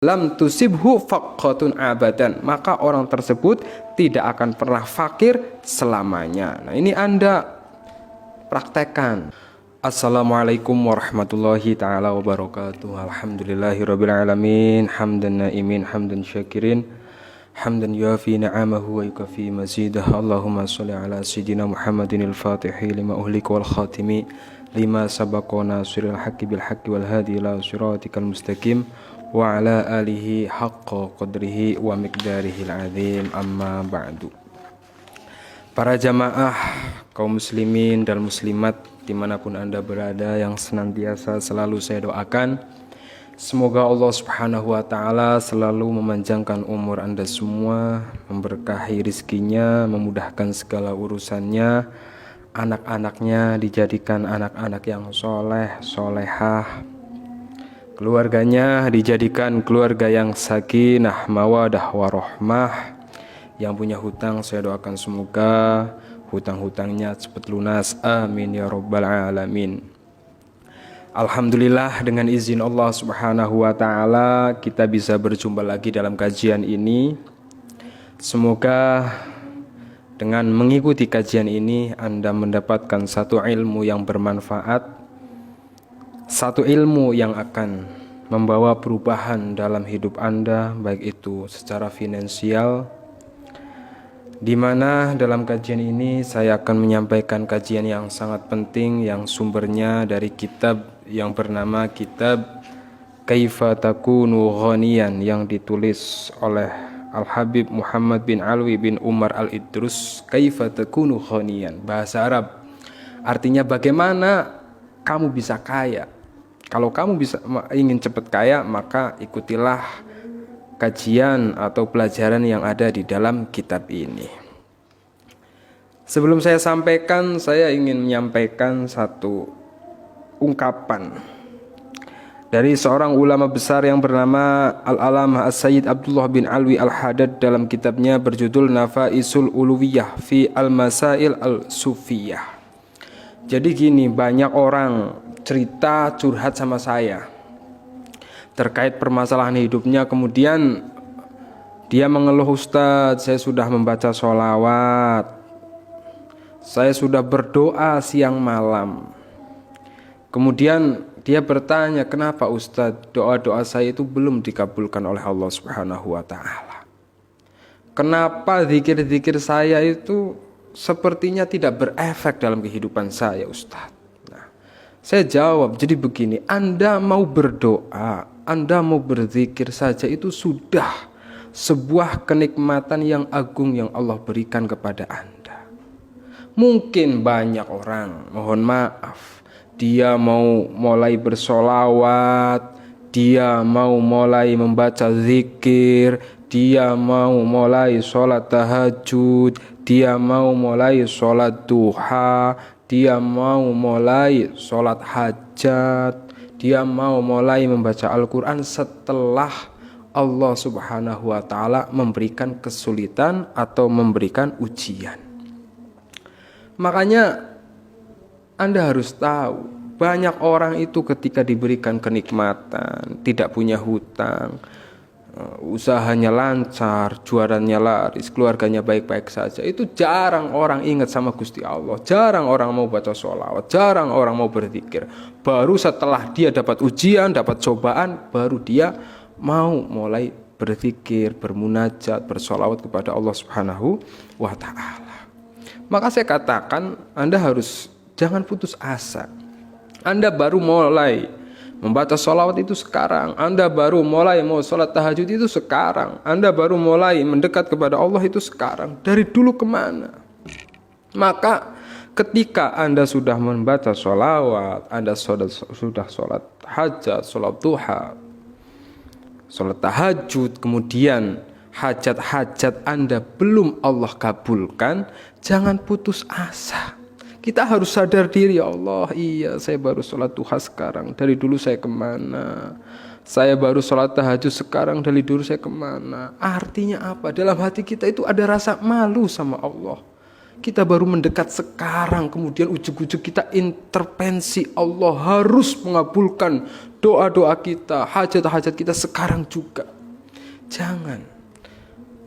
lam tusibhu faqatun abadan, maka orang tersebut tidak akan pernah fakir selamanya. Nah, ini Anda praktekkan. Assalamualaikum warahmatullahi taala wabarakatuh. Alhamdulillahirabbil alamin, hamdan naimin, hamdan syakirin, hamdan yuafi ni'amahu wa yukafi mazidah. Allahumma shalli ala sayyidina Muhammadin al-Fatihi lima uhlika wal khatimi lima sabaqa nasiril haqqi bil haqqi wal hadi ila siratikal mustaqim wa ala alihi haqqa qadrihi wa miqdarihil azim, amma ba'du. Para jamaah kaum muslimin dan muslimat dimanapun Anda berada, yang senantiasa selalu saya doakan, semoga Allah subhanahu wa ta'ala selalu memanjangkan umur Anda semua, memberkahi rizkinya, memudahkan segala urusannya, anak-anaknya dijadikan anak-anak yang soleh, solehah, keluarganya dijadikan keluarga yang sakinah, mawadah, warohmah. Yang punya hutang saya doakan semoga hutang-hutangnya cepat lunas, amin ya rabbal alamin. Alhamdulillah, dengan izin Allah subhanahu wa ta'ala kita bisa berjumpa lagi dalam kajian ini. Semoga dengan mengikuti kajian ini Anda mendapatkan satu ilmu yang bermanfaat, satu ilmu yang akan membawa perubahan dalam hidup Anda, baik itu secara finansial, di mana dalam kajian ini saya akan menyampaikan kajian yang sangat penting yang sumbernya dari kitab yang bernama Kitab Kaifa Takunu Ghaniyan, yang ditulis oleh Al-Habib Muhammad bin Alwi bin Umar Al-Idrus. Kaifa Takunu Ghaniyan, bahasa Arab artinya bagaimana kamu bisa kaya. Kalau kamu ingin cepat kaya, maka ikutilah kajian atau pelajaran yang ada di dalam kitab ini. Sebelum saya sampaikan, saya ingin menyampaikan satu ungkapan dari seorang ulama besar yang bernama Al-Alamah As-Sayyid Abdullah bin Alwi Al-Haddad dalam kitabnya berjudul Nafaisul Uluwiyah fi Al-Masail Al-Sufiyah. Jadi gini, banyak orang cerita curhat sama saya terkait permasalahan hidupnya, kemudian dia mengeluh, Ustadz, saya sudah membaca sholawat, saya sudah berdoa siang malam. Kemudian dia bertanya, kenapa Ustadz doa-doa saya itu belum dikabulkan oleh Allah subhanahu wa ta'ala? Kenapa zikir-zikir saya itu sepertinya tidak berefek dalam kehidupan saya, Ustadz? Nah, saya jawab, jadi begini, Anda mau berdoa, Anda mau berzikir saja itu sudah sebuah kenikmatan yang agung yang Allah berikan kepada Anda. Mungkin banyak orang, mohon maaf, dia mau mulai bersolawat, dia mau mulai membaca zikir, dia mau mulai sholat tahajud, dia mau mulai sholat duha, dia mau mulai sholat hajat, dia mau mulai membaca Al-Quran setelah Allah subhanahu wa ta'ala memberikan kesulitan atau memberikan ujian. Makanya Anda harus tahu, banyak orang itu ketika diberikan kenikmatan, tidak punya hutang, usahanya lancar, jualannya laris, keluarganya baik-baik saja, itu jarang orang ingat sama Gusti Allah, jarang orang mau baca sholawat, jarang orang mau berzikir. Baru setelah dia dapat ujian, dapat cobaan, baru dia mau mulai berzikir, bermunajat, bersolawat kepada Allah subhanahu wa ta'ala. Maka saya katakan, Anda harus jangan putus asa. Anda baru mulai membaca sholawat itu sekarang, Anda baru mulai mau sholat tahajud itu sekarang, Anda baru mulai mendekat kepada Allah itu sekarang. Dari dulu kemana? Maka ketika Anda sudah membaca sholawat, Anda sudah sholat hajat, sholat duha, sholat tahajud, kemudian hajat-hajat Anda belum Allah kabulkan, jangan putus asa. Kita harus sadar diri, ya Allah, iya saya baru sholat duha sekarang, dari dulu saya kemana? Saya baru sholat tahajud sekarang, dari dulu saya kemana? Artinya apa? Dalam hati kita itu ada rasa malu sama Allah. Kita baru mendekat sekarang, kemudian ujuk-ujuk kita intervensi. Allah harus mengabulkan doa-doa kita, hajat-hajat kita sekarang juga. Jangan.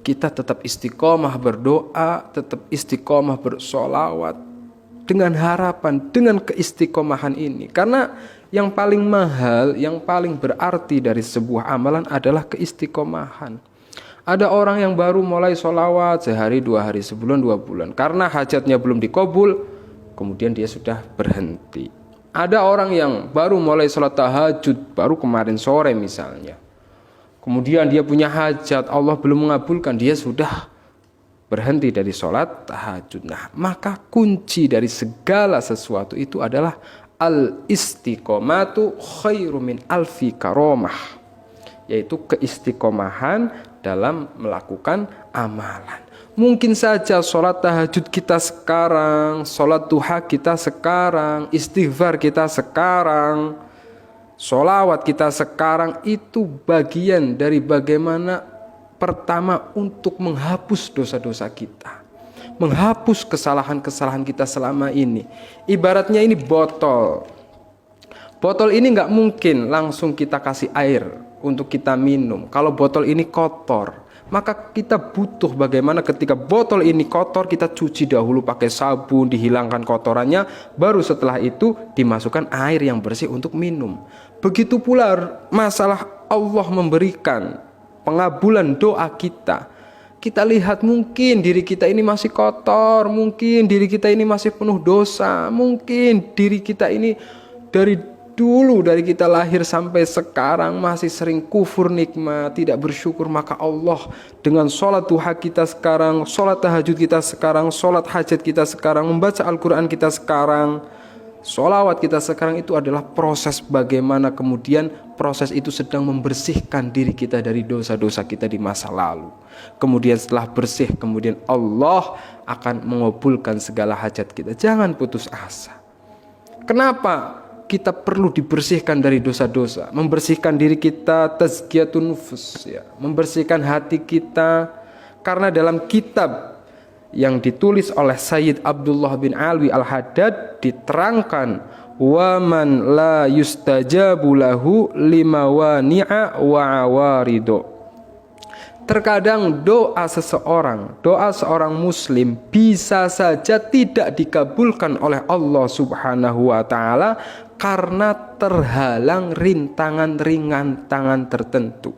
Kita tetap istiqomah berdoa, tetap istiqomah bersolawat, dengan harapan, dengan keistiqomahan ini. Karena yang paling mahal, yang paling berarti dari sebuah amalan adalah keistiqomahan. Ada orang yang baru mulai sholawat sehari, 2 hari, sebulan, 2 bulan. Karena hajatnya belum dikabul, kemudian dia sudah berhenti. Ada orang yang baru mulai sholat tahajud, baru kemarin sore misalnya. Kemudian dia punya hajat, Allah belum mengabulkan, dia sudah berhenti dari sholat tahajud. Nah, maka kunci dari segala sesuatu itu adalah al-istiqomatu khairu min alfi karomah, yaitu keistiqomahan dalam melakukan amalan. Mungkin saja sholat tahajud kita sekarang, sholat duha kita sekarang, istighfar kita sekarang, sholawat kita sekarang itu bagian dari bagaimana pertama untuk menghapus dosa-dosa kita, menghapus kesalahan-kesalahan kita selama ini. Ibaratnya ini botol ini nggak mungkin langsung kita kasih air untuk kita minum. Kalau botol ini kotor, maka kita butuh bagaimana ketika botol ini kotor, kita cuci dahulu pakai sabun, dihilangkan kotorannya, baru setelah itu dimasukkan air yang bersih untuk minum. Begitu pula masalah Allah memberikan pengabulan doa kita. Kita lihat mungkin diri kita ini masih kotor, mungkin diri kita ini masih penuh dosa, mungkin diri kita ini dari kita lahir sampai sekarang masih sering kufur nikmat, tidak bersyukur. Maka Allah dengan sholat duha kita sekarang, sholat tahajud kita sekarang, sholat hajat kita sekarang, membaca Al-Quran kita sekarang, sholawat kita sekarang, itu adalah proses bagaimana kemudian proses itu sedang membersihkan diri kita dari dosa-dosa kita di masa lalu. Kemudian setelah bersih, kemudian Allah akan mengabulkan segala hajat kita. Jangan putus asa. Kenapa kita perlu dibersihkan dari dosa-dosa? Membersihkan diri kita, tazkiyatun nufus, ya, membersihkan hati kita. Karena dalam kitab yang ditulis oleh Sayyid Abdullah bin Alwi Al-Haddad diterangkan, wa man la yustajabu lahu limawani'a wa awarido. Terkadang doa seorang muslim bisa saja tidak dikabulkan oleh Allah Subhanahu wa taala karena terhalang rintangan tertentu.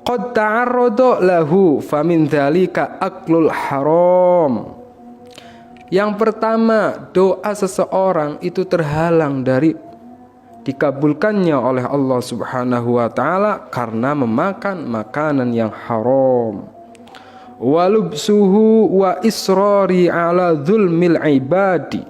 Qad ta'arrada lahu famin dzalika aklul haram. Yang pertama, doa seseorang itu terhalang dari dikabulkannya oleh Allah Subhanahu wa taala karena memakan makanan yang haram. Walubsuhu wa israri ala dzulmil ibadi.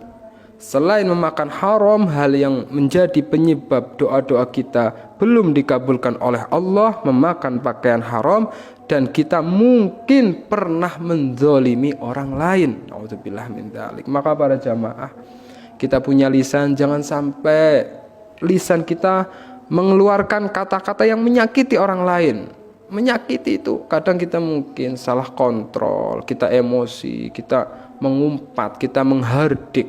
Selain memakan haram, hal yang menjadi penyebab doa-doa kita belum dikabulkan oleh Allah, memakan pakaian haram, dan kita mungkin pernah menzalimi orang lain. Nauzubillah min dzalik. Maka para jamaah, kita punya lisan, jangan sampai lisan kita mengeluarkan kata-kata yang menyakiti orang lain. Menyakiti itu kadang kita mungkin salah kontrol, kita emosi, kita mengumpat, kita menghardik,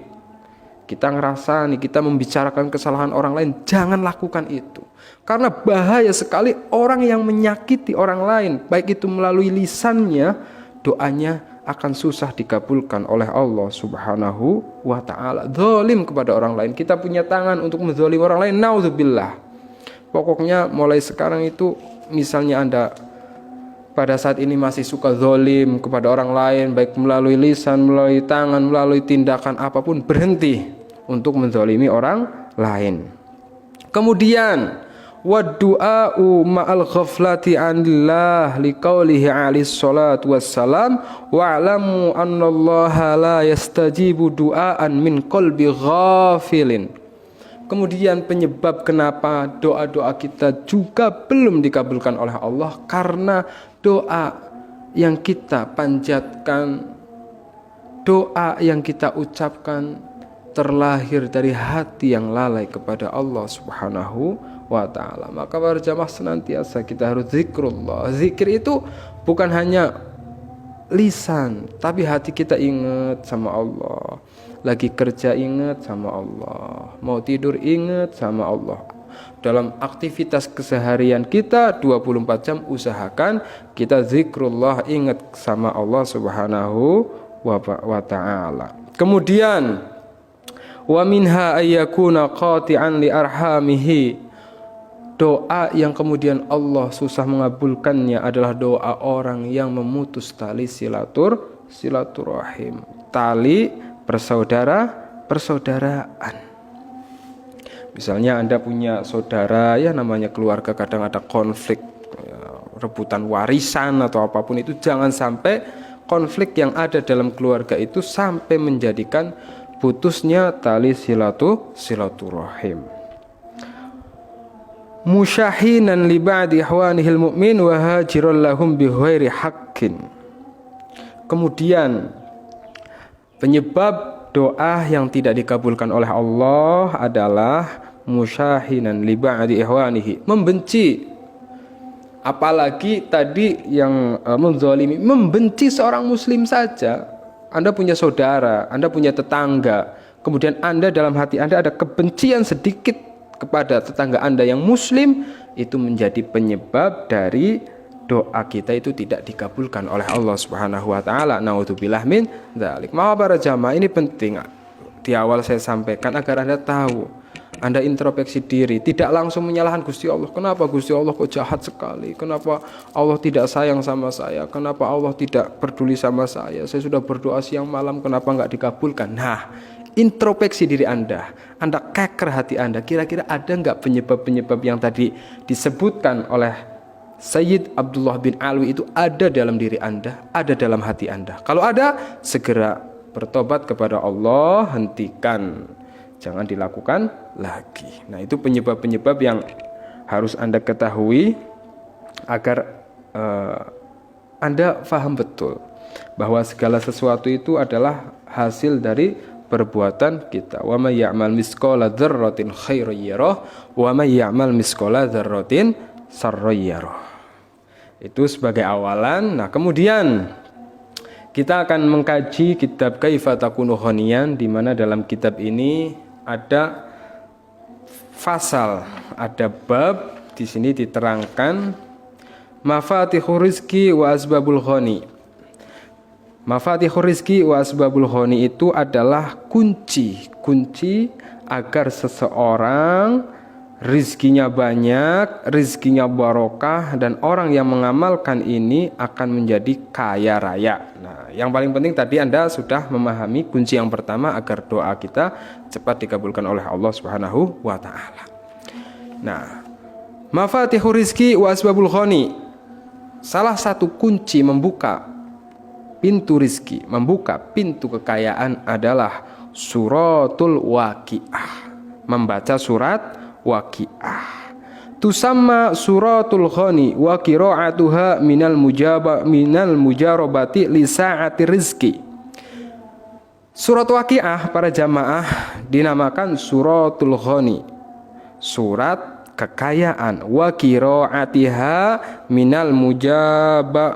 kita ngerasa nih kita membicarakan kesalahan orang lain. Jangan lakukan itu, karena bahaya sekali orang yang menyakiti orang lain, baik itu melalui lisannya, doanya akan susah dikabulkan oleh Allah Subhanahu wa ta'ala. Zalim kepada orang lain, kita punya tangan untuk menzalim orang lain, naudzubillah. Pokoknya mulai sekarang itu, misalnya Anda pada saat ini masih suka zalim kepada orang lain, baik melalui lisan, melalui tangan, melalui tindakan apapun, berhenti untuk menzalimi orang lain. Kemudian wadu'a'u ma'al ghaflati anillah liqaulihi alayhi salatu wassalam wa'lamu annallaha la yastajibu du'aan min qalbi ghafilin. Kemudian penyebab kenapa doa-doa kita juga belum dikabulkan oleh Allah, karena doa yang kita panjatkan, doa yang kita ucapkan terlahir dari hati yang lalai kepada Allah Subhanahu wa ta'ala. Maka para jamaah senantiasa kita harus zikrullah. Zikir itu bukan hanya lisan, tapi hati kita ingat sama Allah. Lagi kerja ingat sama Allah, mau tidur ingat sama Allah. Dalam aktivitas keseharian kita 24 jam usahakan kita zikrullah, ingat sama Allah Subhanahu wa ta'ala. Kemudian wa minha ayyakuna qati'an li arhamihi. Doa yang kemudian Allah susah mengabulkannya adalah doa orang yang memutus tali silaturahim, tali persaudaraan. Misalnya Anda punya saudara, ya namanya keluarga kadang ada konflik, ya, rebutan warisan atau apapun itu, jangan sampai konflik yang ada dalam keluarga itu sampai menjadikan putusnya tali silaturahim. Musyahinan li ba'di ihwanihil mu'min wa hajiran lahum bi ghairi haqqin. Kemudian penyebab doa yang tidak dikabulkan oleh Allah adalah musyahinan li ba'di ihwanihi, membenci. Apalagi tadi yang menzalimi, membenci seorang muslim saja. Anda punya saudara, Anda punya tetangga, kemudian Anda dalam hati Anda ada kebencian sedikit kepada tetangga Anda yang muslim, itu menjadi penyebab dari doa kita itu tidak dikabulkan oleh Allah Subhanahu wa taala. Naudzubillah min dzalik. Para jamaah, ini penting di awal saya sampaikan agar Anda tahu, Anda introspeksi diri, tidak langsung menyalahkan Gusti Allah. Kenapa Gusti Allah kok jahat sekali? Kenapa Allah tidak sayang sama saya? Kenapa Allah tidak peduli sama saya? Saya sudah berdoa siang malam, kenapa enggak dikabulkan? Nah, introspeksi diri Anda keker hati Anda, kira-kira ada enggak penyebab-penyebab yang tadi disebutkan oleh Sayyid Abdullah bin Alwi itu ada dalam diri Anda, ada dalam hati Anda. Kalau ada, segera bertobat kepada Allah, hentikan, jangan dilakukan lagi. Nah, itu penyebab-penyebab yang harus Anda ketahui agar Anda paham betul bahwa segala sesuatu itu adalah hasil dari perbuatan kita. Wa may ya'mal misqala dzarratin khairan yarah wa may ya'mal misqala dzarratin sarran yarah. Itu sebagai awalan. Nah, kemudian kita akan mengkaji kitab Kaifa Takunu Ghaniyan, di mana dalam kitab ini ada fasal, ada bab. Di sini diterangkan mafatihur rizki wa asbabul ghani. Mafatihur rizki wa asbabul ghani itu adalah kunci agar seseorang rizkinya banyak, rizkinya barokah, dan orang yang mengamalkan ini akan menjadi kaya raya. Nah, yang paling penting tadi Anda sudah memahami kunci yang pertama agar doa kita cepat dikabulkan oleh Allah Subhanahu wa taala. Nah, mafatihur rizki wa asbabul ghani, salah satu kunci membuka pintu rizki, membuka pintu kekayaan adalah suratul waqiah, membaca surat Waqiah. Tusamma suratul ghani wa qira'atuha minal mujarabati li sa'ati rizki. Surat Waqiah para jamaah dinamakan suratul ghani, surat kekayaan. Wa qira'atiha minal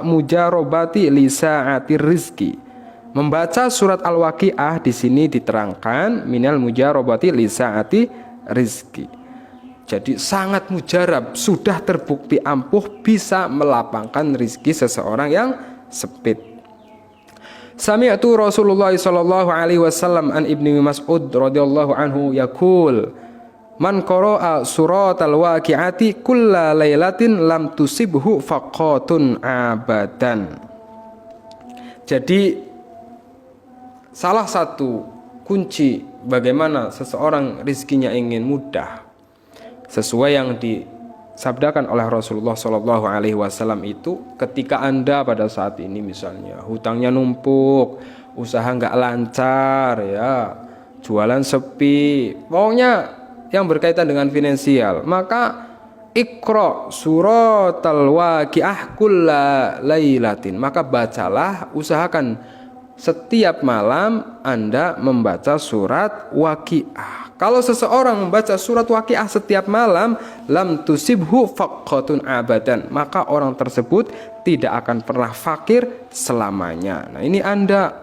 mujarabati li sa'ati rizki. Membaca surat Al-Waqiah di sini diterangkan minal mujarabati li sa'ati rizki. Jadi sangat mujarab, sudah terbukti ampuh bisa melapangkan rizki seseorang yang sempit. Sami'tu Rasulullah sallallahu alaihi wasallam an Ibnu Mas'ud radhiyallahu anhu yaqul, man qara'a suratal waqi'ati kulla lailatin lam tusibhu faqatun abadan. Jadi salah satu kunci bagaimana seseorang rizkinya ingin mudah, sesuai yang disabdakan oleh Rasulullah Shallallahu Alaihi Wasallam itu, ketika Anda pada saat ini misalnya hutangnya numpuk, usaha nggak lancar, ya jualan sepi, pokoknya yang berkaitan dengan finansial, maka Iqra suratal waqiah kulla lailatin, maka bacalah, usahakan setiap malam Anda membaca surat Waqiah. Kalau seseorang membaca surat Waqiah setiap malam, lam tusibhu faqatun abadan, maka orang tersebut tidak akan pernah fakir selamanya. Nah, ini Anda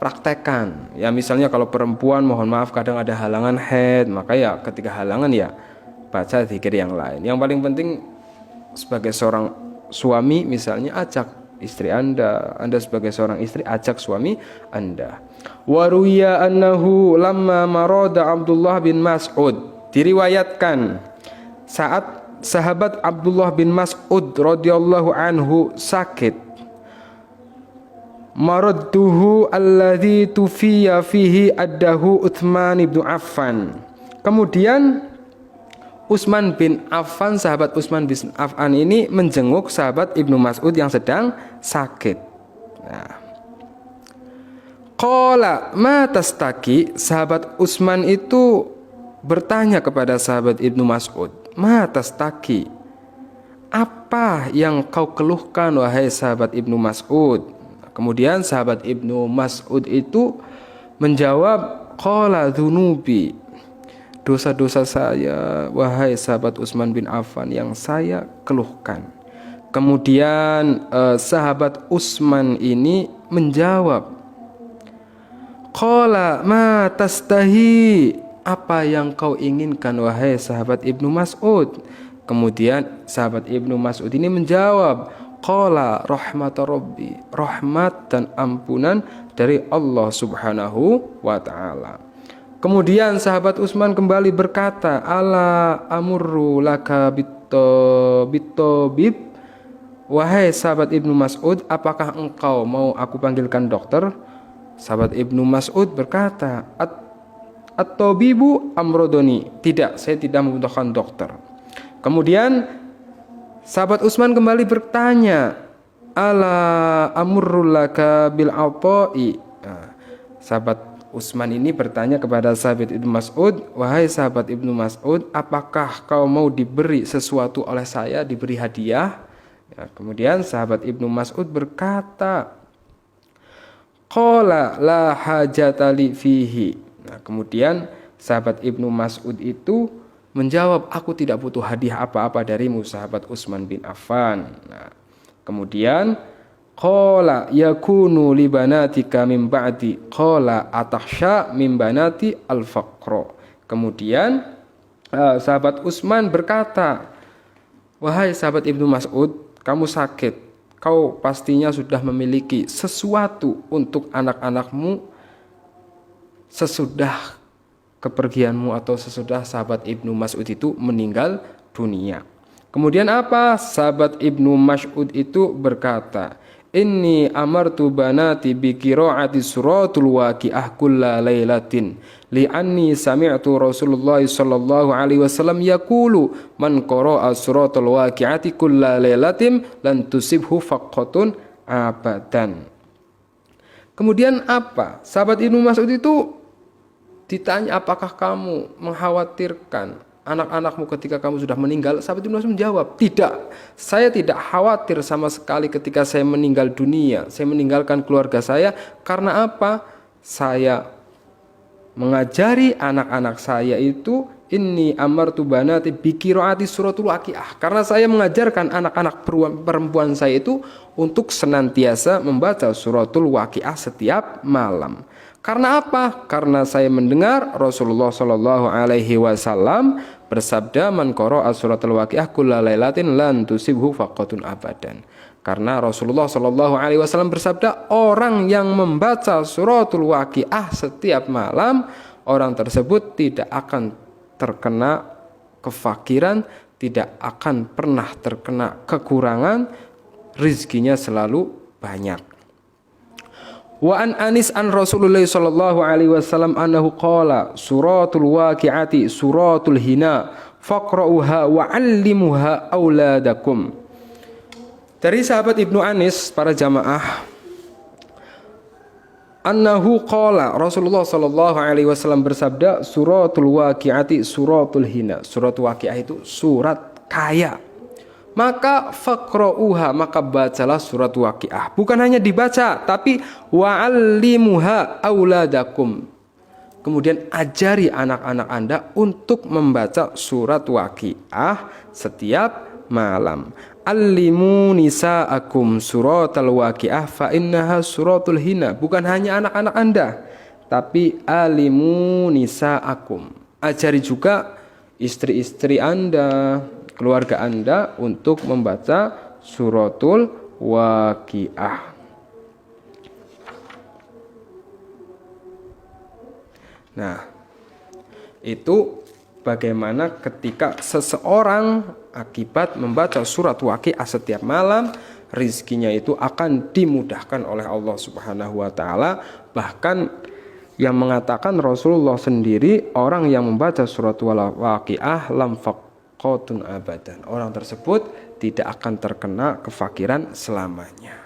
praktekkan. Ya, misalnya kalau perempuan, mohon maaf kadang ada halangan haid, maka ya ketika halangan ya baca zikir yang lain. Yang paling penting sebagai seorang suami misalnya ajak istri Anda sebagai seorang istri ajak suami Anda. Waruya annahu lamma marada Abdullah bin Mas'ud, diriwayatkan saat sahabat Abdullah bin Mas'ud radhiyallahu anhu sakit, maradduhu alladhi tufiya fihi addahu Utsman bin Affan. Kemudian Utsman bin Affan, sahabat Utsman bin Affan ini menjenguk sahabat Ibnu Mas'ud yang sedang sakit. Nah, qala ma tastaki, sahabat Utsman itu bertanya kepada sahabat Ibnu Mas'ud, ma tastaki, apa yang kau keluhkan wahai sahabat Ibnu Mas'ud? Kemudian sahabat Ibnu Mas'ud itu menjawab, qala dzunubi, dosa-dosa saya wahai sahabat Utsman bin Affan yang saya keluhkan. Kemudian sahabat Utsman ini menjawab, qala ma tastahi, apa yang kau inginkan wahai sahabat Ibnu Mas'ud? Kemudian sahabat Ibnu Mas'ud ini menjawab, qala rahmat rabbi, rahmat dan ampunan dari Allah Subhanahu wa taala. Kemudian sahabat Utsman kembali berkata, ala amurru laka bitobib, wahai sahabat Ibnu Mas'ud, apakah engkau mau aku panggilkan dokter? Sahabat Ibnu Mas'ud berkata, at-tabibu amrodoni, tidak, saya tidak membutuhkan dokter. Kemudian sahabat Utsman kembali bertanya, ala amurru laka bil atai. Sahabat Utsman ini bertanya kepada sahabat Ibnu Mas'ud, wahai sahabat Ibnu Mas'ud, apakah kau mau diberi sesuatu oleh saya, diberi hadiah? Ya, kemudian sahabat Ibnu Mas'ud berkata, qala la hajata li fihi. Nah, kemudian sahabat Ibnu Mas'ud itu menjawab, aku tidak butuh hadiah apa-apa darimu sahabat Utsman bin Affan. Nah, kemudian qala yakunu li banatika min ba'di, qala atakhsha min banati al-faqra. Kemudian sahabat Utsman berkata, wahai sahabat Ibnu Mas'ud, kamu sakit, kau pastinya sudah memiliki sesuatu untuk anak-anakmu sesudah kepergianmu atau sesudah sahabat Ibnu Mas'ud itu meninggal dunia. Kemudian apa? Sahabat Ibnu Mas'ud itu berkata, inni amartu banati bi qiraati suratul waqiah kulla lailatin li'anni sami'tu Rasulullah sallallahu alaihi wasallam yaqulu man qara'a suratul waqiati kulla lailatin lan tusibhu faqatun abadan. Kemudian apa? Sahabat Ibnu Mas'ud itu ditanya, apakah kamu mengkhawatirkan anak-anakmu ketika kamu sudah meninggal? Sahabat Ibnu Mas'ud menjawab, tidak, saya tidak khawatir sama sekali ketika saya meninggal dunia, saya meninggalkan keluarga saya. Karena apa? Saya mengajari anak-anak saya itu, inni amartu banati bi qiraati suratul waqiah, karena saya mengajarkan anak-anak perempuan saya itu untuk senantiasa membaca suratul waqiah setiap malam. Karena apa? Karena saya mendengar Rasulullah Shallallahu Alaihi Wasallam bersabda, man qara'a suratul waqiah kulla lailatin lan tusibhu faqatun abadan. Karena Rasulullah Shallallahu Alaihi Wasallam bersabda, orang yang membaca suratul waqiah setiap malam, orang tersebut tidak akan terkena kefakiran, tidak akan pernah terkena kekurangan, rizkinya selalu banyak. Wa an Anis an Rasulullah sallallahu alaihi wasallam annahu qala suratul waqi'ati suratul hina faqra'uha wa 'allimuha auladakum. Dari sahabat Ibnu Anis, para jamaah, annahu qala, Rasulullah sallallahu alaihi wasallam bersabda, suratul waqi'ati suratul hina. Surat waqi'ah itu surat kaya. Maka faqra'uha, maka bacalah surat waqi'ah. Bukan hanya dibaca, tapi wa'allimuha auladakum. kemudian ajari anak-anak Anda untuk membaca surat Waqiah setiap malam. Allimu nisa'akum suratal Waqiah fa innaha suratul hina. Bukan hanya anak-anak Anda, tapi alimu nisa'akum. Ajari juga istri-istri Anda, keluarga Anda untuk membaca suratul Waqiah. Nah, itu bagaimana ketika seseorang akibat membaca surat Waqiah setiap malam, rizkinya itu akan dimudahkan oleh Allah Subhanahu wa taala. Bahkan yang mengatakan Rasulullah sendiri, orang yang membaca surat Waqiah lam faqatun abadan. Orang tersebut tidak akan terkena kefakiran selamanya.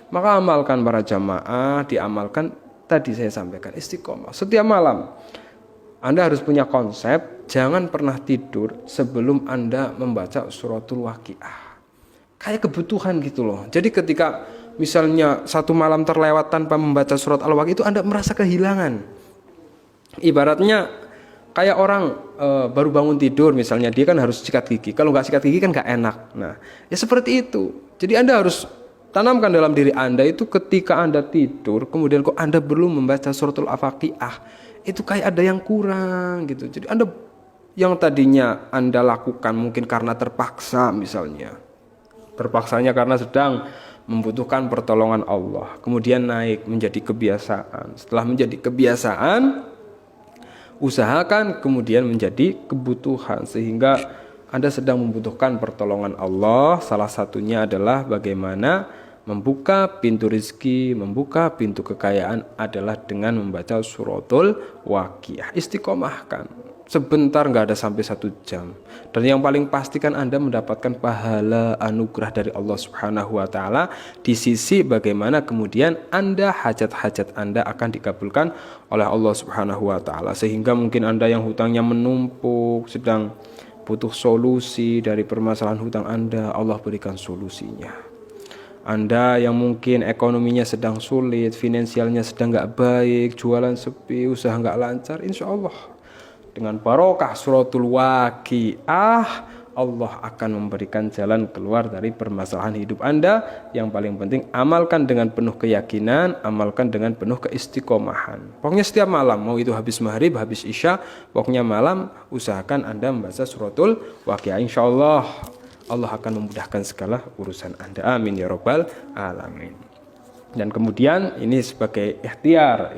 Maka amalkan para jamaah, diamalkan tadi saya sampaikan istiqomah setiap malam. Anda harus punya konsep, jangan pernah tidur sebelum Anda membaca suratul Waqiah. Kayak kebutuhan gitu loh. Jadi ketika misalnya satu malam terlewat tanpa membaca surat Al-Waqiah, itu Anda merasa kehilangan. Ibaratnya kayak orang baru bangun tidur, misalnya dia kan harus sikat gigi. Kalau nggak sikat gigi kan nggak enak. Nah, ya seperti itu. Jadi Anda harus tanamkan dalam diri Anda itu ketika Anda tidur, kemudian kok Anda belum membaca suratul Waqiah, itu kayak ada yang kurang gitu. Jadi Anda yang tadinya Anda lakukan mungkin karena terpaksa misalnya. Terpaksanya karena sedang membutuhkan pertolongan Allah. Kemudian naik menjadi kebiasaan. Setelah menjadi kebiasaan, usahakan kemudian menjadi kebutuhan. Sehingga Anda sedang membutuhkan pertolongan Allah. Salah satunya adalah bagaimana membuka pintu rezeki, membuka pintu kekayaan adalah dengan membaca suratul Waqiah. Istiqomahkan. Sebentar, nggak ada sampai 1 jam. Dan yang paling pasti kan Anda mendapatkan pahala anugerah dari Allah Subhanahu wa taala. Di sisi bagaimana kemudian Anda hajat-hajat Anda akan dikabulkan oleh Allah Subhanahu wa taala. Sehingga mungkin Anda yang hutangnya menumpuk, sedang butuh solusi dari permasalahan hutang Anda, Allah berikan solusinya. Anda yang mungkin ekonominya sedang sulit, finansialnya sedang nggak baik, jualan sepi, usaha nggak lancar, insya Allah dengan barokah suratul Waqiah, Allah akan memberikan jalan keluar dari permasalahan hidup Anda. Yang paling penting, amalkan dengan penuh keyakinan, amalkan dengan penuh keistiqomahan. Pokoknya setiap malam, mau itu habis maghrib, habis isya, pokoknya malam usahakan Anda membaca suratul Waqiah. Insya Allah, Allah akan memudahkan segala urusan Anda. Amin ya rabbal alamin. Dan kemudian ini sebagai ikhtiar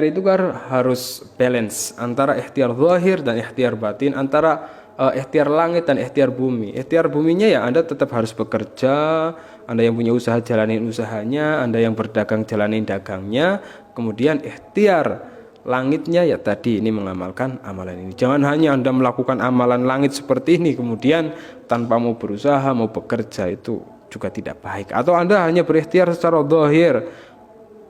itu kan harus balance antara ikhtiar zahir dan ikhtiar batin, antara ikhtiar langit dan ikhtiar bumi. Ikhtiar buminya ya Anda tetap harus bekerja, Anda yang punya usaha jalanin usahanya, Anda yang berdagang jalanin dagangnya. Kemudian ikhtiar langitnya ya tadi ini mengamalkan amalan ini. Jangan hanya Anda melakukan amalan langit seperti ini kemudian tanpa mau berusaha, mau bekerja, itu juga tidak baik. Atau Anda hanya berikhtiar secara zahir,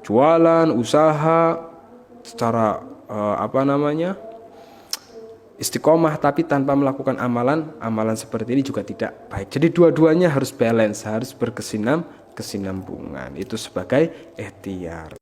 jualan, usaha secara istiqomah, tapi tanpa melakukan amalan seperti ini juga tidak baik. Jadi dua-duanya harus balance, harus berkesinambungan. Itu sebagai ikhtiar.